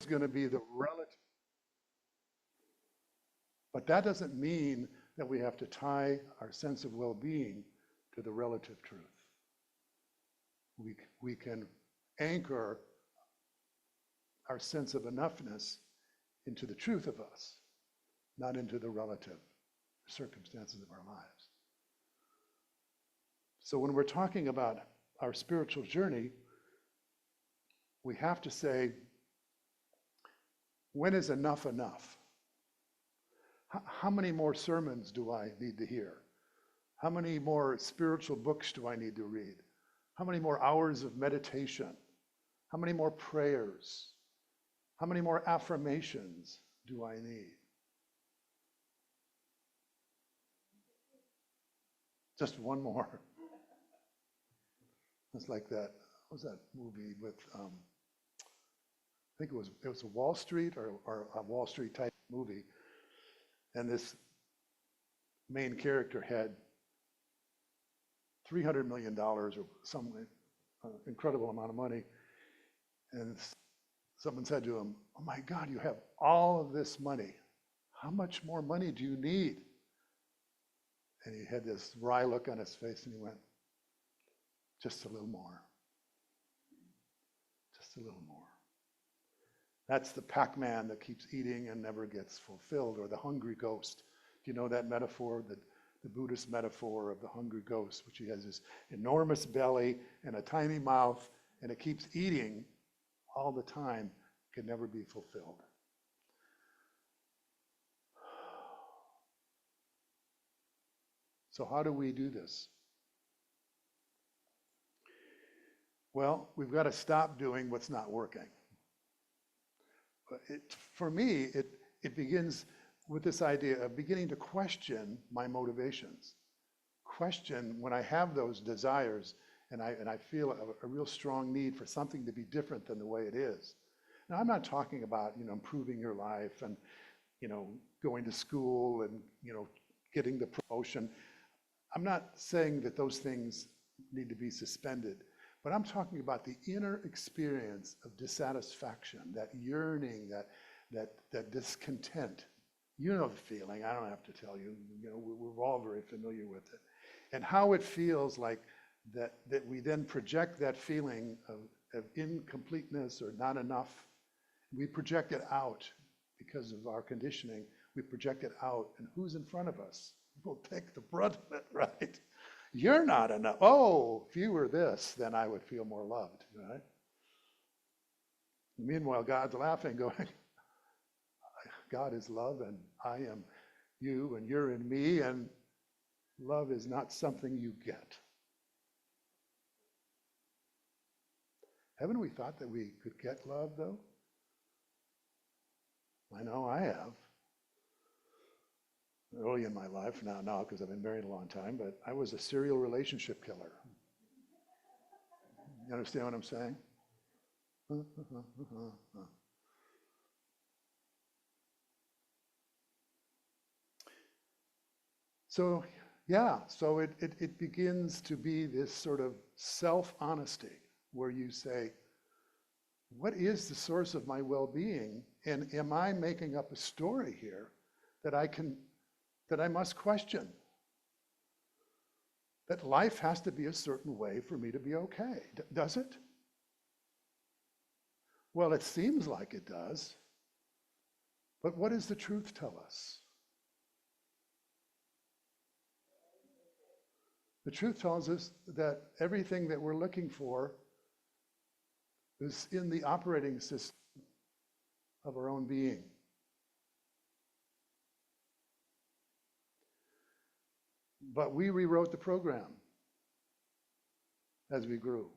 going to be the relative. But that doesn't mean that we have to tie our sense of well-being to the relative truth. We can anchor our sense of enoughness into the truth of us, not into the relative circumstances of our lives. So when we're talking about our spiritual journey, we have to say, when is enough enough? How many more sermons do I need to hear? How many more spiritual books do I need to read? How many more hours of meditation? How many more prayers? How many more affirmations do I need? Just one more. It's like that, what was that movie with, I think it was a Wall Street or a Wall Street type movie. And this main character had $300 million or some incredible amount of money. And someone said to him, "Oh my God, you have all of this money. How much more money do you need?" And he had this wry look on his face and he went, "Just a little more. Just a little more." That's the Pac-Man that keeps eating and never gets fulfilled, or the hungry ghost. Do you know that metaphor, the Buddhist metaphor of the hungry ghost, which he has this enormous belly and a tiny mouth, and it keeps eating all the time, can never be fulfilled. So how do we do this? Well, we've got to stop doing what's not working. For me, it begins with this idea of beginning to question my motivations. Question when I have those desires and I feel a real strong need for something to be different than the way it is. Now, I'm not talking about, improving your life and, going to school and, getting the promotion. I'm not saying that those things need to be suspended. But I'm talking about the inner experience of dissatisfaction, that yearning, that discontent. You know the feeling, I don't have to tell you, we're all very familiar with it. And how it feels like that we then project that feeling of incompleteness or not enough. We project it out because of our conditioning. We project it out, and who's in front of us? We'll take the brunt of it, right? You're not enough. Oh, if you were this, then I would feel more loved, right? Meanwhile, God's laughing, going, God is love, and I am you, and you're in me, and love is not something you get. Haven't we thought that we could get love, though? I know I have. Early in my life, now because I've been married a long time, but I was a serial relationship killer. You understand what I'm saying? So, yeah, so it begins to be this sort of self-honesty where you say, what is the source of my well-being? And am I making up a story here that I must question? That life has to be a certain way for me to be okay. Does it? Well, it seems like it does. But what does the truth tell us? The truth tells us that everything that we're looking for is in the operating system of our own being. But we rewrote the program as we grew.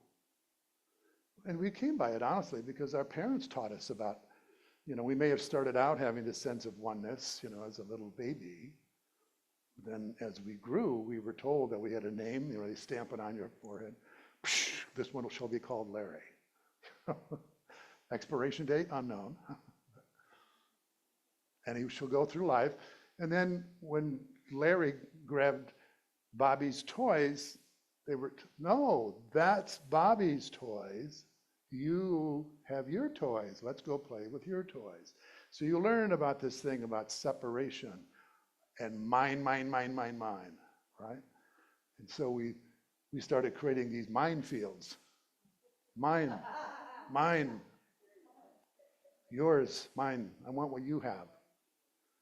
And we came by it, honestly, because our parents taught us about, we may have started out having this sense of oneness, as a little baby. Then as we grew, we were told that we had a name, they stamp it on your forehead. This one shall be called Larry. Expiration date, unknown. And he shall go through life. And then when Larry grabbed Bobby's toys, they were, no, that's Bobby's toys. you have your toys. Let's go play with your toys. So you learn about this thing about separation and mine, right? And so we started creating these minefields. Mine, mine, yours, mine. I want what you have.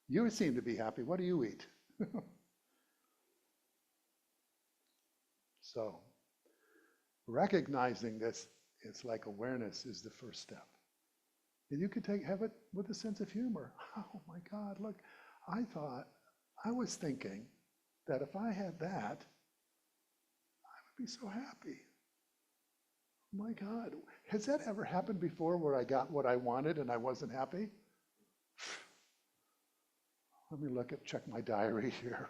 You seem to be happy. What do you eat? So recognizing this, it's like awareness is the first step. And you could have it with a sense of humor. Oh my God, look, I was thinking that if I had that, I would be so happy. Oh my God, has that ever happened before where I got what I wanted and I wasn't happy? Let me check my diary here.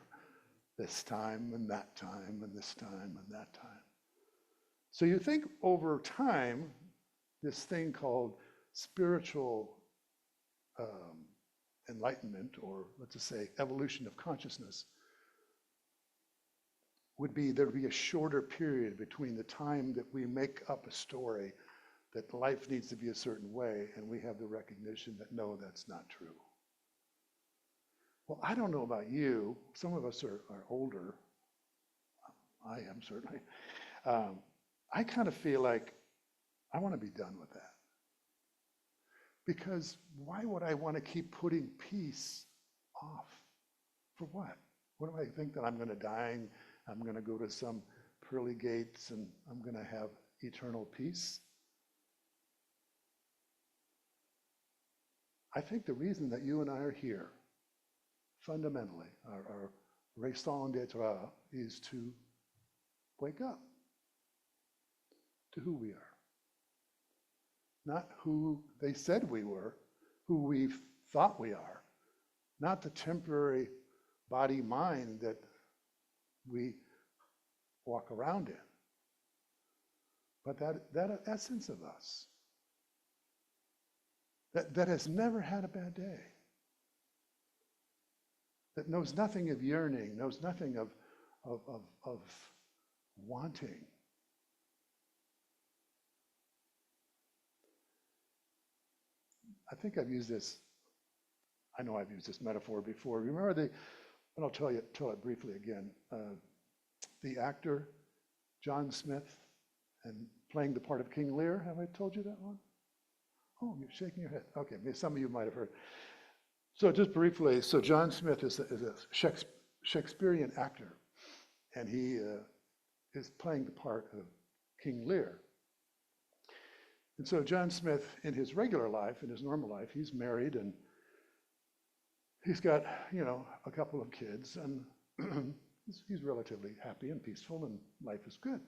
This time and that time and this time and that time. So you think over time, this thing called spiritual enlightenment, or let's just say evolution of consciousness, there'd be a shorter period between the time that we make up a story that life needs to be a certain way and we have the recognition that no, that's not true. Well, I don't know about you. Some of us are older. I am certainly. I kind of feel like I want to be done with that. Because why would I want to keep putting peace off? For what? What do I think, that I'm going to die? I'm going to go to some pearly gates and I'm going to have eternal peace? I think the reason that you and I are here, fundamentally, our raison d'etre is to wake up to who we are. Not who they said we were, who we thought we are, not the temporary body-mind that we walk around in, but that essence of us that has never had a bad day, that knows nothing of yearning, knows nothing of wanting. I think I've used this, I know I've used this metaphor before. Remember and I'll tell it briefly again. The actor, John Smith, and playing the part of King Lear. Have I told you that one? Oh, you're shaking your head. Okay, maybe some of you might have heard. So just briefly, so John Smith is a Shakespearean actor, and he is playing the part of King Lear. And so John Smith, in his regular life, in his normal life, he's married and he's got, a couple of kids, and he's relatively happy and peaceful, and life is good.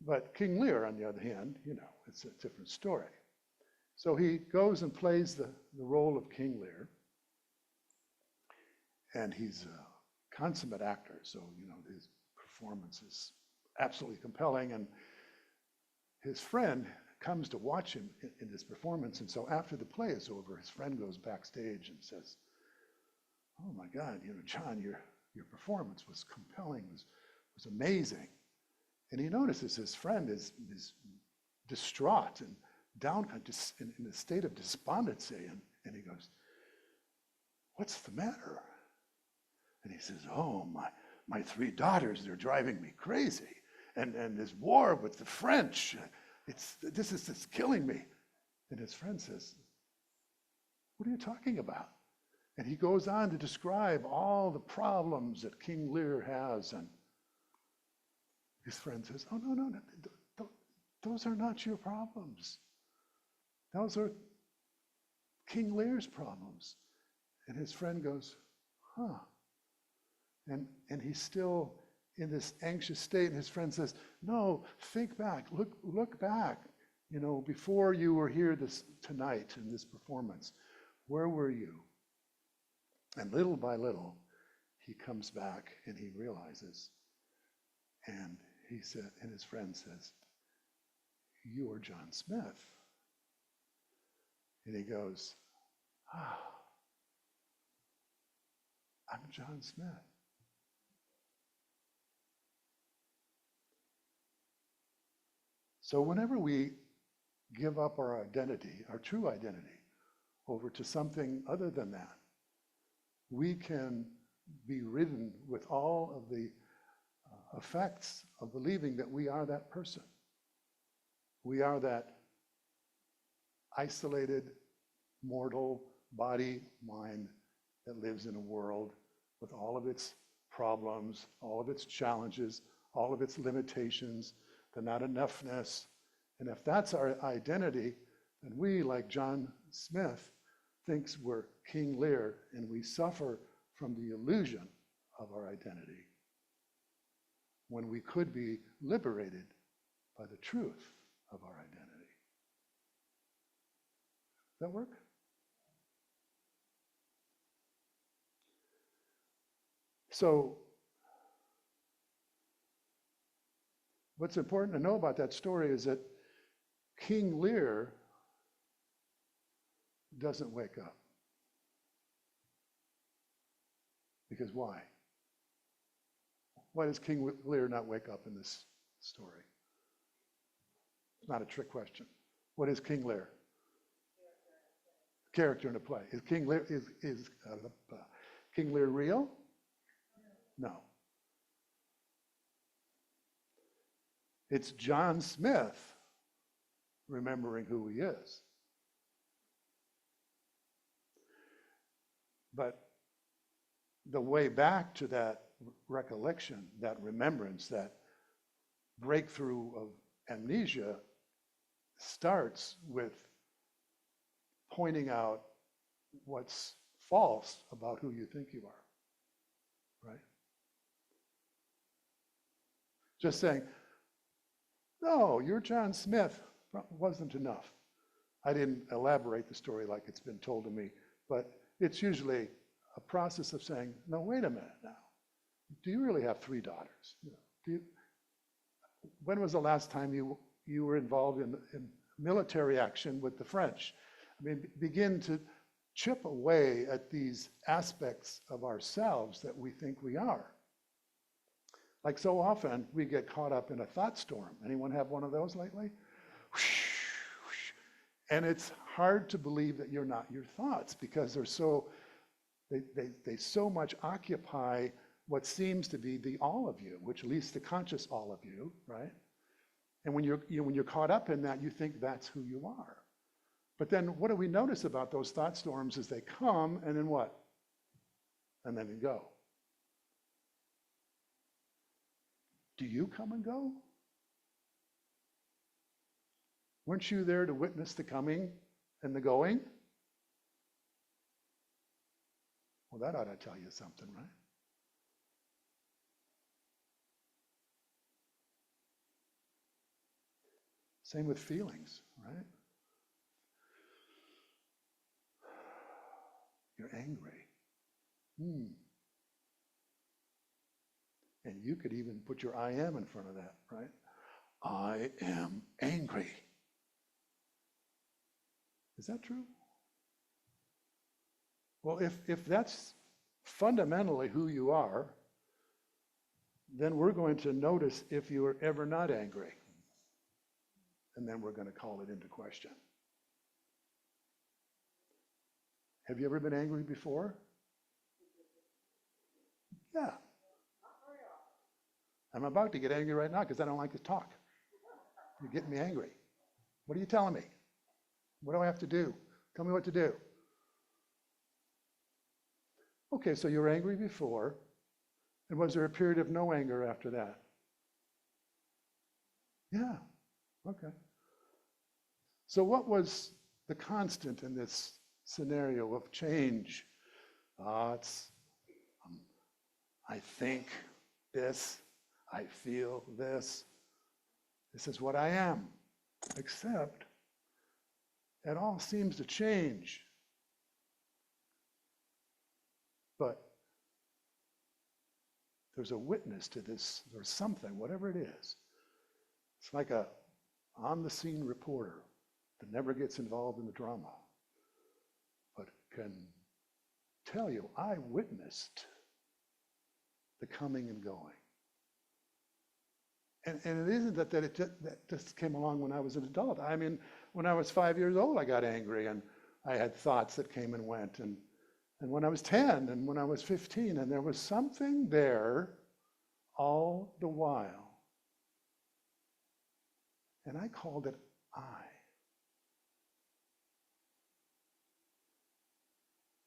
But King Lear, on the other hand, it's a different story. So he goes and plays the role of King Lear, and he's a consummate actor, so his performance is absolutely compelling, and his friend comes to watch him in his performance. And so after the play is over, his friend goes backstage and says, "Oh my God, John, your performance was compelling, was amazing." And he notices his friend is distraught and down, in a state of despondency. And he goes, "What's the matter?" And he says, "Oh, my 3 daughters, they're driving me crazy. And this war with the French, this is killing me." And his friend says, "What are you talking about?" And he goes on to describe all the problems that King Lear has. And his friend says, "Oh, no, those are not your problems. Those are King Lear's problems." And his friend goes, "Huh." And he's still in this anxious state, and his friend says, "No, think back, look back, before you were here tonight in this performance, where were you?" And little by little, he comes back and he realizes, and his friend says, "You are John Smith." And he goes, "I'm John Smith." So whenever we give up our identity, our true identity, over to something other than that, we can be ridden with all of the effects of believing that we are that person. We are that isolated, mortal body, mind that lives in a world with all of its problems, all of its challenges, all of its limitations, the not enoughness. And if that's our identity, then we, like John Smith, thinks we're King Lear, and we suffer from the illusion of our identity when we could be liberated by the truth of our identity. Does that work? So, what's important to know about that story is that King Lear doesn't wake up. Because why? Why does King Lear not wake up in this story? It's not a trick question. What is King Lear? Character in a play. Is King Lear King Lear real? No. It's John Smith remembering who he is. But the way back to that recollection, that remembrance, that breakthrough of amnesia starts with pointing out what's false about who you think you are, right? Just saying, no, you're John Smith wasn't enough. I didn't elaborate the story like it's been told to me, but it's usually a process of saying, no, wait a minute now. Do you really have 3 daughters? When was the last time you were involved in military action with the French? I mean, begin to chip away at these aspects of ourselves that we think we are. Like so often, we get caught up in a thought storm. Anyone have one of those lately? And it's hard to believe that you're not your thoughts because they're so, they so much occupy what seems to be the all of you, which leads to conscious all of you, right? And when you're caught up in that, you think that's who you are. But then what do we notice about those thought storms is they come and then what? And then they go. Do you come and go? Weren't you there to witness the coming and the going? Well, that ought to tell you something, right? Same with feelings, right? You're angry. And you could even put your I am in front of that, right? I am angry. Is that true? Well, if that's fundamentally who you are, then we're going to notice if you are ever not angry. And then we're going to call it into question. Have you ever been angry before? Yeah. I'm about to get angry right now because I don't like to talk. You're getting me angry. What are you telling me? What do I have to do? Tell me what to do. Okay, so you were angry before, and was there a period of no anger after that? Yeah, okay. So what was the constant in this scenario of change? Thoughts, I think this, I feel this. This is what I am, except it all seems to change. But there's a witness to this, there's something, whatever it is. It's like a on-the-scene reporter that never gets involved in the drama, but can tell you, I witnessed the coming and going. And it isn't that it just came along when I was an adult. I mean, When I was 5 years old, I got angry and I had thoughts that came and went. And when I was 10 and when I was 15, and there was something there all the while. And I called it I.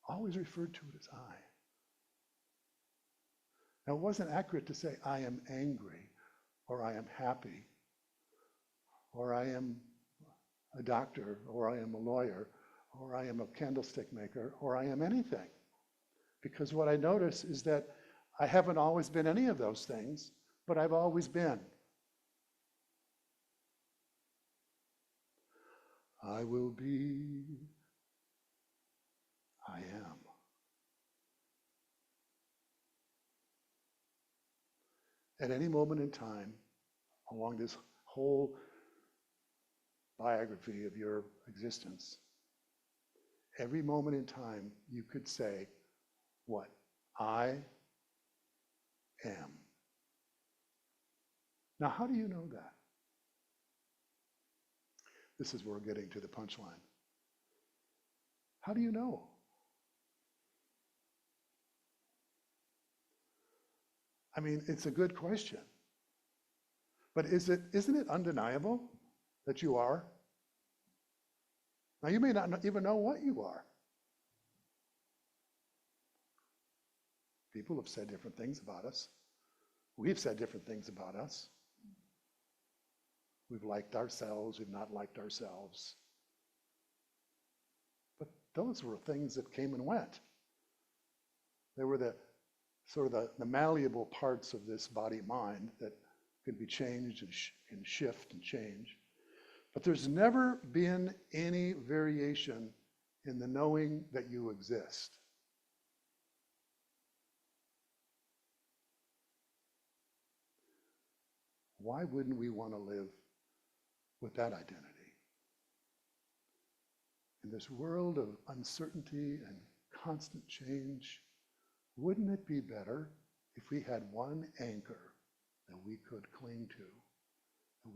Always referred to it as I. Now, it wasn't accurate to say I am angry, or I am happy, or I am a doctor, or I am a lawyer, or I am a candlestick maker, or I am anything. Because what I notice is that I haven't always been any of those things, but I've always been. I will be, I am. At any moment in time, along this whole biography of your existence, every moment in time, you could say, what? I am. Now, how do you know that? This is where we're getting to the punchline. How do you know? I mean, it's a good question. But isn't it undeniable that you are? Now, you may not even know what you are. People have said different things about us. We've said different things about us. We've liked ourselves, we've not liked ourselves. But those were things that came and went. They were the sort of the malleable parts of this body-mind that could be changed and shift and change. But there's never been any variation in the knowing that you exist. Why wouldn't we want to live with that identity? In this world of uncertainty and constant change, wouldn't it be better if we had one anchor that we could cling to, that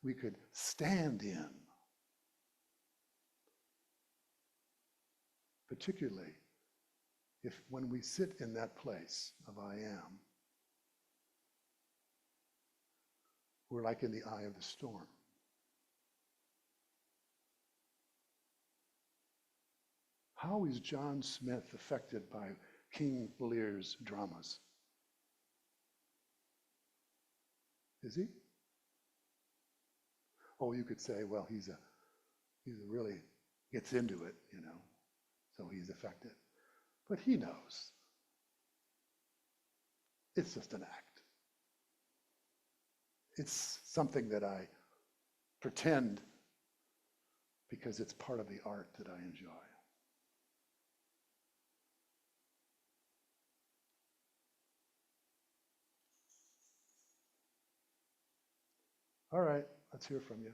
we could stand in? Particularly if when we sit in that place of I am, we're like in the eye of the storm. How is John Smith affected by King Lear's dramas? Is he? Oh, you could say, well, he's a really gets into it, so he's affected. But he knows. It's just an act. It's something that I pretend because it's part of the art that I enjoy. All right, let's hear from you.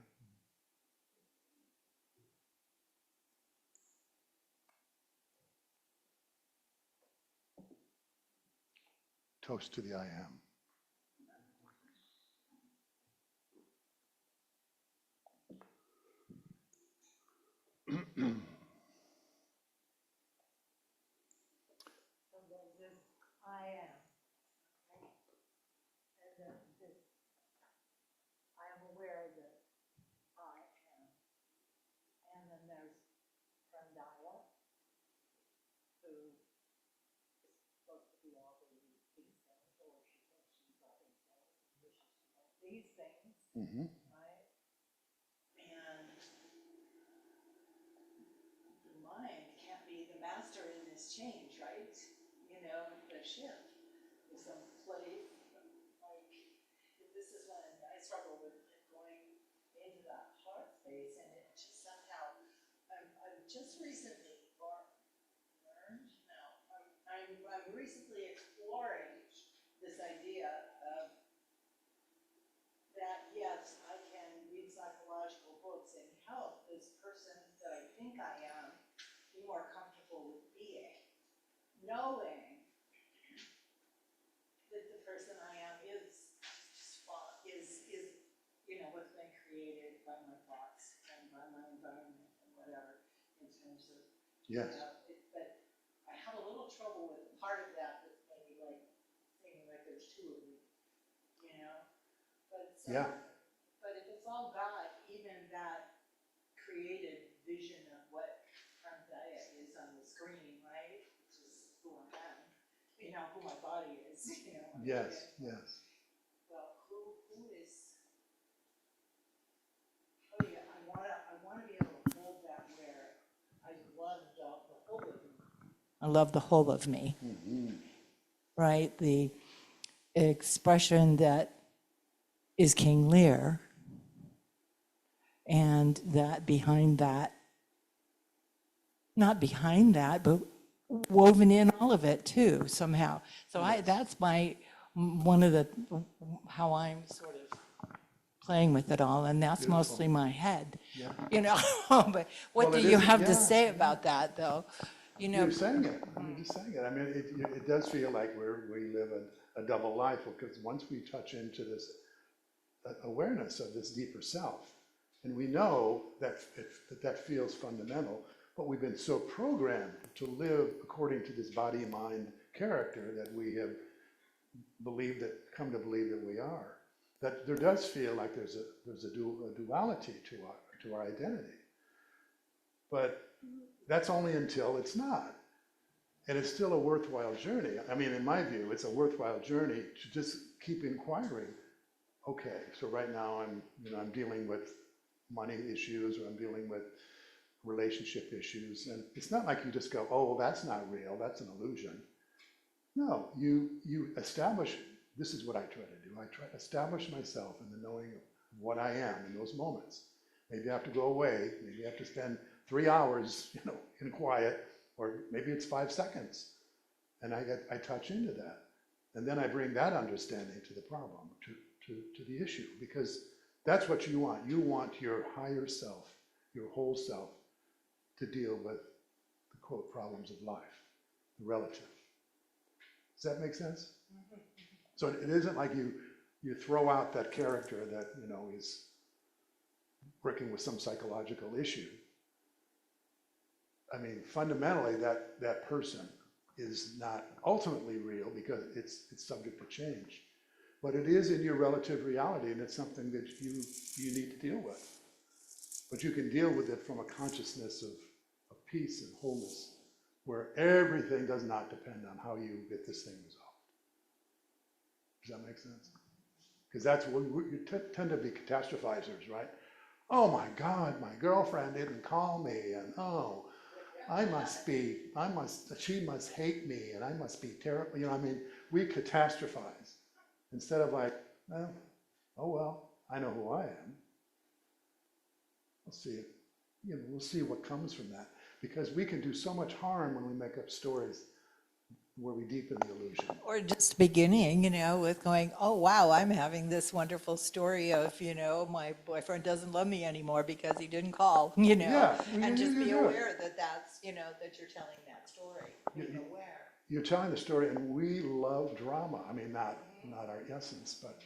Toast to the I am. Mm-hmm. right? And the mind can't be the master in this change, right? The shift. There's some place, like, this is when I struggle with going into that heart space, and it just somehow, I've just recently learned, no, I'm recently exploring this idea of that, yes, I can read psychological books and help this person that I think I am be more comfortable with being, knowing that the person I am is what's been created by my thoughts and by Yes. But I have a little trouble with part of that that's maybe like thinking like there's two of me, you know? But so, Yeah. but if it's all God, even that created vision of what Gaia is on the screen, right? Which is who I am, you know, who my body is, you know. Yes, yes. Well, who is, oh yeah, I wanna be able to hold that where I love the whole of me. I love the whole of me, right? The expression that is King Lear, and that behind that, not behind that, but woven in all of it too, somehow. So that's one of the, how I'm sort of playing with it all, and that's Beautiful. mostly my head, Yeah. you know? But what Well, do it you is- have yeah, to say yeah. about that, though? You know, You're saying it. You're just saying it. I mean, it does feel like we live a double life, because once we touch into this awareness of this deeper self, and we know that that feels fundamental, but we've been so programmed to live according to this body-mind character that we have come to believe that we are, that there does feel like there's a duality to our identity. But that's only until it's not. And it's still a worthwhile journey. I mean, in my view, it's a worthwhile journey to just keep inquiring. Okay, so right now I'm dealing with money issues, or I'm dealing with relationship issues. And it's not like you just go, oh, well, that's not real, that's an illusion. No, you establish, this is what I try to do. I try to establish myself in the knowing of what I am in those moments. Maybe I have to go away, maybe I have to spend 3 hours, in quiet, or maybe it's 5 seconds. And I touch into that. And then I bring that understanding to the problem, to the issue, because that's what you want. You want your higher self, your whole self, to deal with the quote problems of life, the relative. Does that make sense? So it isn't like you throw out that character that is working with some psychological issue. I mean, fundamentally, that person is not ultimately real, because it's subject to change. But it is in your relative reality, and it's something that you need to deal with. But you can deal with it from a consciousness of peace and wholeness, where everything does not depend on how you get this thing resolved. Does that make sense? Because that's what you tend to be catastrophizers, right? Oh my God, my girlfriend didn't call me, and oh, she must hate me, and I must be terrible. We catastrophize instead of like, well, oh well, I know who I am. We'll see what comes from that, because we can do so much harm when we make up stories where we deepen the illusion. or just beginning, with going, oh, wow, I'm having this wonderful story of, my boyfriend doesn't love me anymore because he didn't call, Yeah, and just be do. aware that that's, that you're telling that story, being aware. You're telling the story, and we love drama. I mean, not our essence, but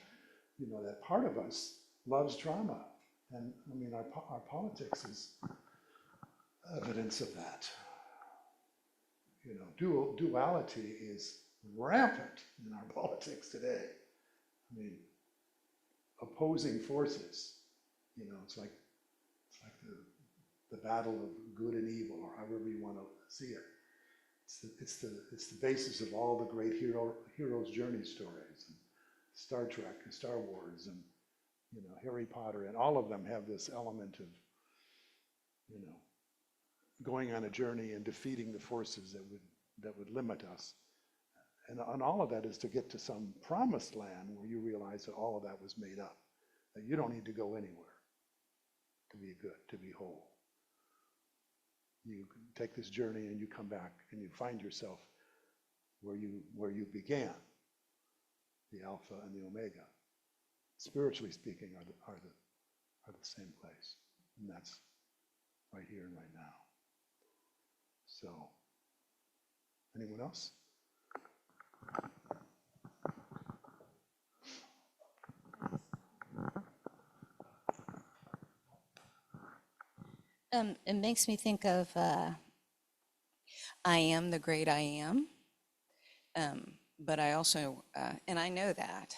that part of us loves drama. And I mean, our politics is evidence of that. Duality is rampant in our politics today. I mean, opposing forces. It's like the battle of good and evil, or however you want to see it. It's the basis of all the great hero's journey stories, and Star Trek and Star Wars, and Harry Potter, and all of them have this element of going on a journey and defeating the forces that would limit us. And all of that is to get to some promised land where you realize that all of that was made up, that you don't need to go anywhere to be good, to be whole. You take this journey and you come back and you find yourself where you began, the Alpha and the Omega. Spiritually speaking, are the same place, and that's right here and right now. So, anyone else? It makes me think of I am the great I am. But I also, and I know that,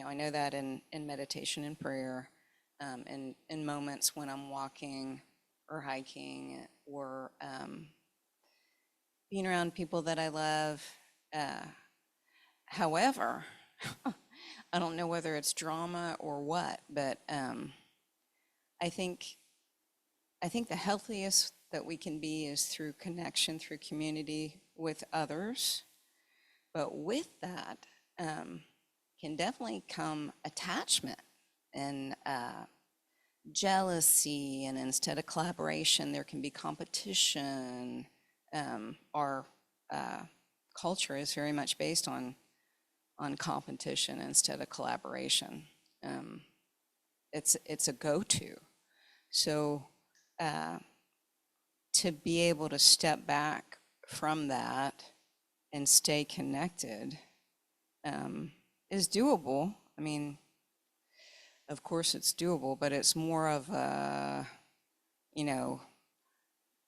I know that in meditation and prayer, in moments when I'm walking or hiking or being around people that I love. Uh, However, I don't know whether it's drama or what, but I think I think the healthiest that we can be is through connection, through community with others. But with that can definitely come attachment and jealousy, and instead of collaboration, there can be competition. Our culture is very much based on competition instead of collaboration. Um, it's a go-to. So to be able to step back from that and stay connected is doable. I mean, of course it's doable, but it's more of a,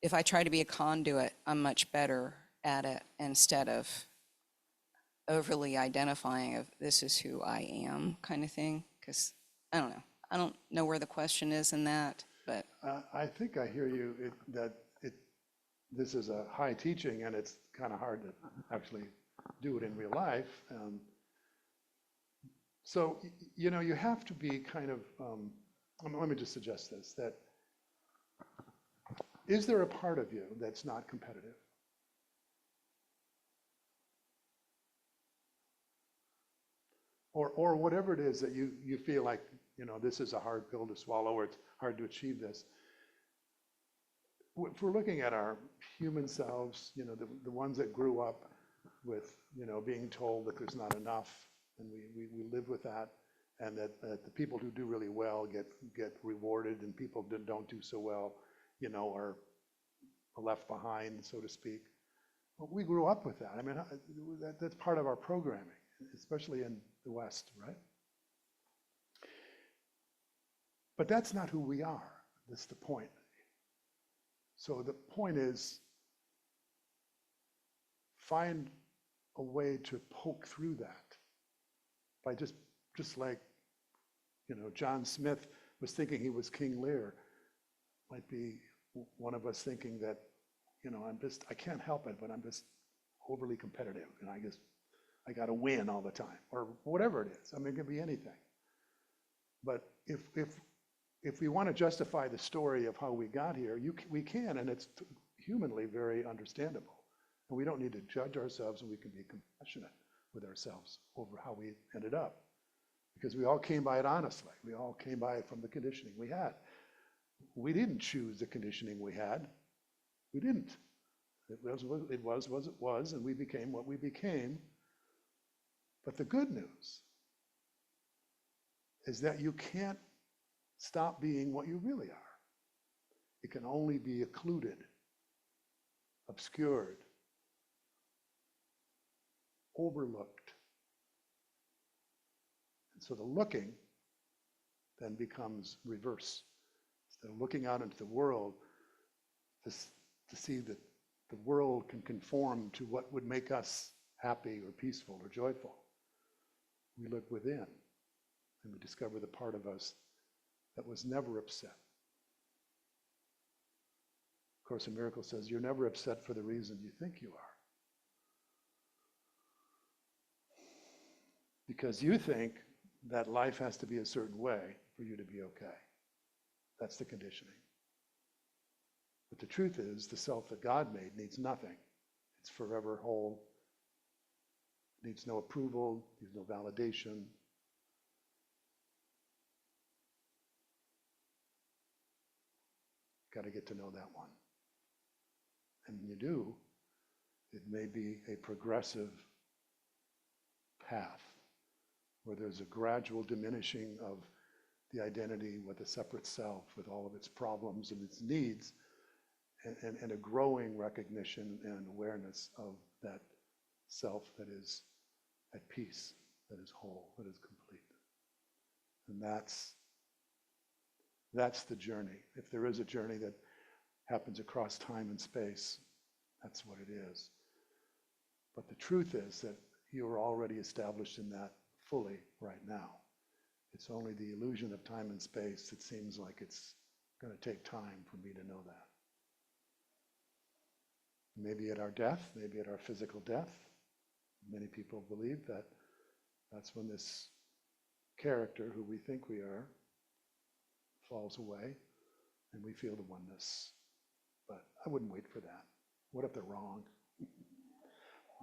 if I try to be a conduit, I'm much better at it instead of overly identifying of this is who I am kind of thing. Because I don't know. I don't know where the question is in that, but I think I hear you, this is a high teaching and it's kind of hard to actually do it in real life. So, you have to be kind of, let me just suggest this, that is there a part of you that's not competitive? Or whatever it is that you feel like, this is a hard pill to swallow, or it's hard to achieve this. If we're looking at our human selves, the ones that grew up with, being told that there's not enough, and we live with that, and that the people who do really well get rewarded, and people that don't do so well, are left behind, so to speak. But we grew up with that. I mean, that's part of our programming, especially in the West, right? But that's not who we are. That's the point. So the point is, find a way to poke through that by just like, John Smith was thinking he was King Lear. Might be one of us thinking that, I can't help it, but I'm just overly competitive, and I got to win all the time, or whatever it is. I mean, it could be anything. But if we want to justify the story of how we got here, we can, and it's humanly very understandable. And we don't need to judge ourselves, and we can be compassionate with ourselves over how we ended up. Because we all came by it honestly. We all came by it from the conditioning we had. We didn't choose the conditioning we had. We didn't. It was what it was, and we became what we became. But the good news is that you can't stop being what you really are. It can only be occluded, obscured, overlooked. And so the looking then becomes reverse. Instead of looking out into the world to see that the world can conform to what would make us happy or peaceful or joyful, we look within and we discover the part of us that was never upset. Of Course in Miracles says, you're never upset for the reason you think you are. Because you think that life has to be a certain way for you to be okay. That's the conditioning. But the truth is, the self that God made needs nothing. It's forever whole. Needs no approval, needs no validation. Got to get to know that one. And when you do, it may be a progressive path where there's a gradual diminishing of the identity with a separate self, with all of its problems and its needs, and a growing recognition and awareness of that self that is at peace, that is whole, that is complete. And that's the journey. If there is a journey that happens across time and space, That's what it is. But the truth is that you are already established in that fully right now. It's only the illusion of time and space that seems like it's going to take time for me to know that. Maybe at our death, maybe at our physical death, many people believe that that's when this character, who we think we are, falls away and we feel the oneness. But I wouldn't wait for that. What if they're wrong?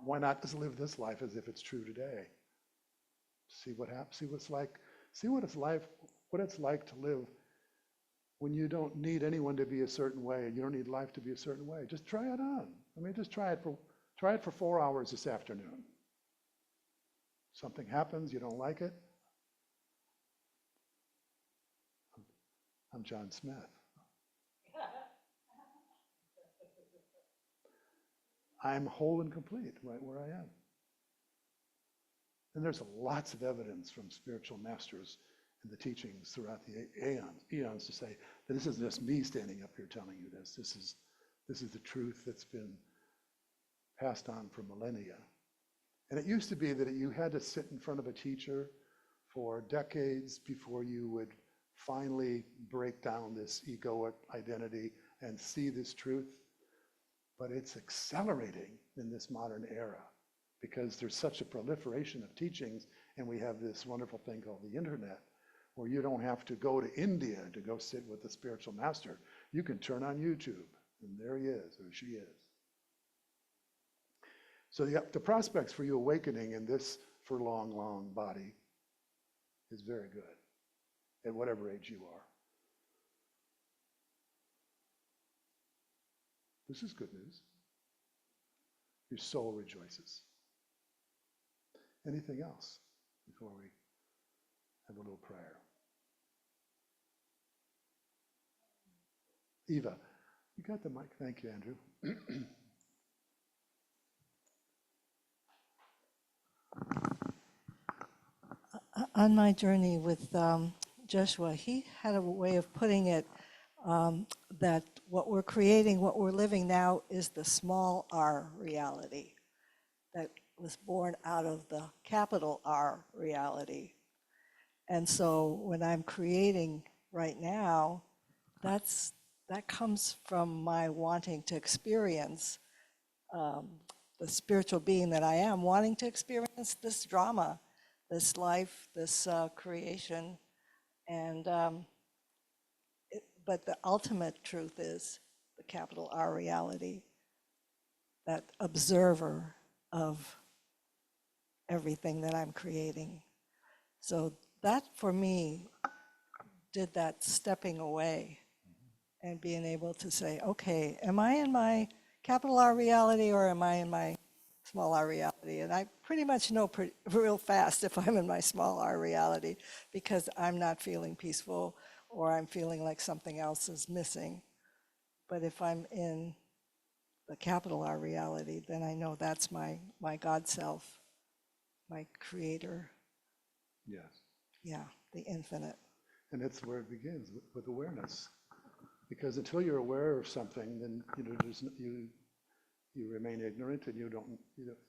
Why not just live this life as if it's true today? See what happens, see what it's like to live when you don't need anyone to be a certain way and you don't need life to be a certain way. Just try it on. I mean, just try it for 4 hours this afternoon. Something happens, you don't like it. I'm John Smith. I'm whole and complete right where I am. And there's lots of evidence from spiritual masters in the teachings throughout the eons to say that this isn't just me standing up here telling you this. This is the truth that's been passed on for millennia. And it used to be that you had to sit in front of a teacher for decades before you would finally break down this egoic identity and see this truth. But it's accelerating in this modern era because there's such a proliferation of teachings, and we have this wonderful thing called the internet, where you don't have to go to India to go sit with a spiritual master. You can turn on YouTube, and there he is, or she is. So the prospects for you awakening in this for long body is very good, at whatever age you are. This is good news. Your soul rejoices. Anything else before we have a little prayer? Eva, you got the mic. Thank you, Andrew. On my journey with Joshua, he had a way of putting it that what we're creating, what we're living now is the small r reality that was born out of the capital R reality. And so when I'm creating right now, that comes from my wanting to experience the spiritual being that I am, wanting to experience this drama, this life, this creation. And but the ultimate truth is the capital R reality, that observer of everything that I'm creating. So that for me did that stepping away and being able to say, okay, am I in my capital R reality or am I in my small r reality? And I pretty much know real fast if I'm in my small r reality because I'm not feeling peaceful or I'm feeling like something else is missing. But if I'm in the capital R reality, then I know that's my God self, my creator. Yes. Yeah, the infinite. And that's where it begins, with awareness. Because until you're aware of something, then you remain ignorant, and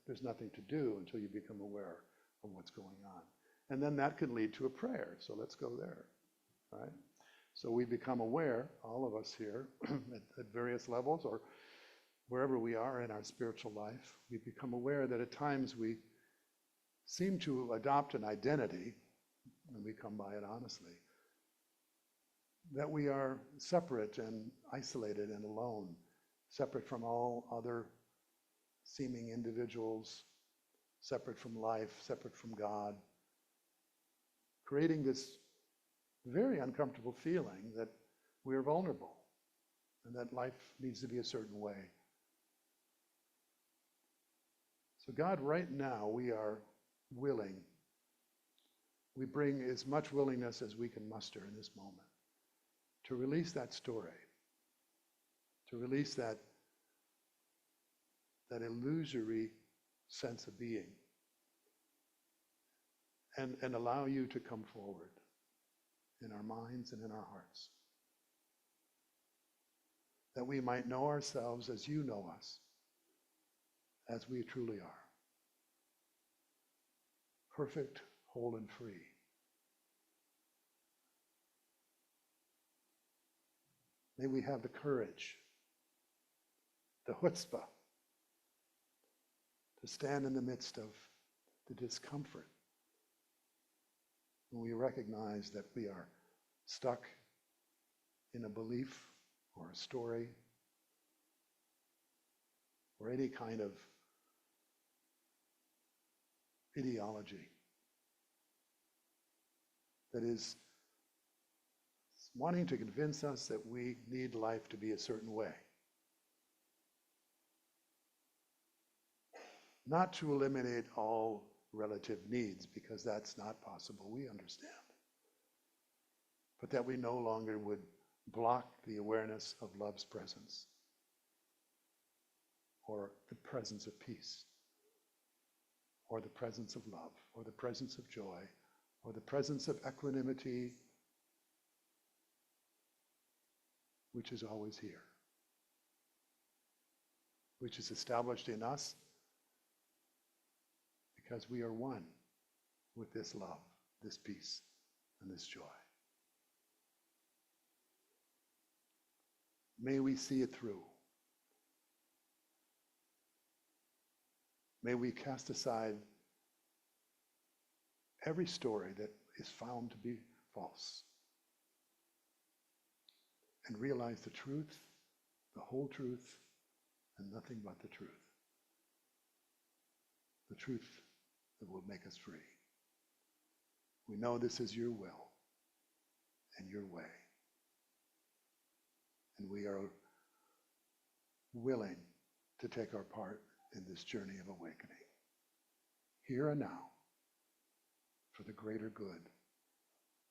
there's nothing to do until you become aware of what's going on. And then that can lead to a prayer. So let's go there, right? So we become aware, all of us here, at various levels or wherever we are in our spiritual life, we become aware that at times we seem to adopt an identity, and we come by it honestly, that we are separate and isolated and alone, separate from all other seeming individuals, separate from life, separate from God, creating this very uncomfortable feeling that we are vulnerable and that life needs to be a certain way. So God, right now, we are willing. We bring as much willingness as we can muster in this moment to release that story, to release that illusory sense of being, and allow you to come forward in our minds and in our hearts, that we might know ourselves as you know us, as we truly are. Perfect, whole, and free. May we have the courage, the chutzpah, to stand in the midst of the discomfort when we recognize that we are stuck in a belief or a story or any kind of ideology that is wanting to convince us that we need life to be a certain way. Not to eliminate all relative needs, because that's not possible, we understand. But that we no longer would block the awareness of love's presence, or the presence of peace, or the presence of love, or the presence of joy, or the presence of equanimity, which is always here, which is established in us because we are one with this love, this peace, and this joy. May we see it through. May we cast aside every story that is found to be false and realize the truth, the whole truth, and nothing but the truth. The truth that will make us free. We know this is your will and your way. And we are willing to take our part in this journey of awakening, here and now, for the greater good,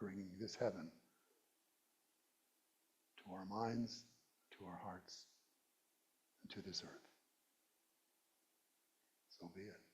bringing this heaven to our minds, to our hearts, and to this earth. So be it.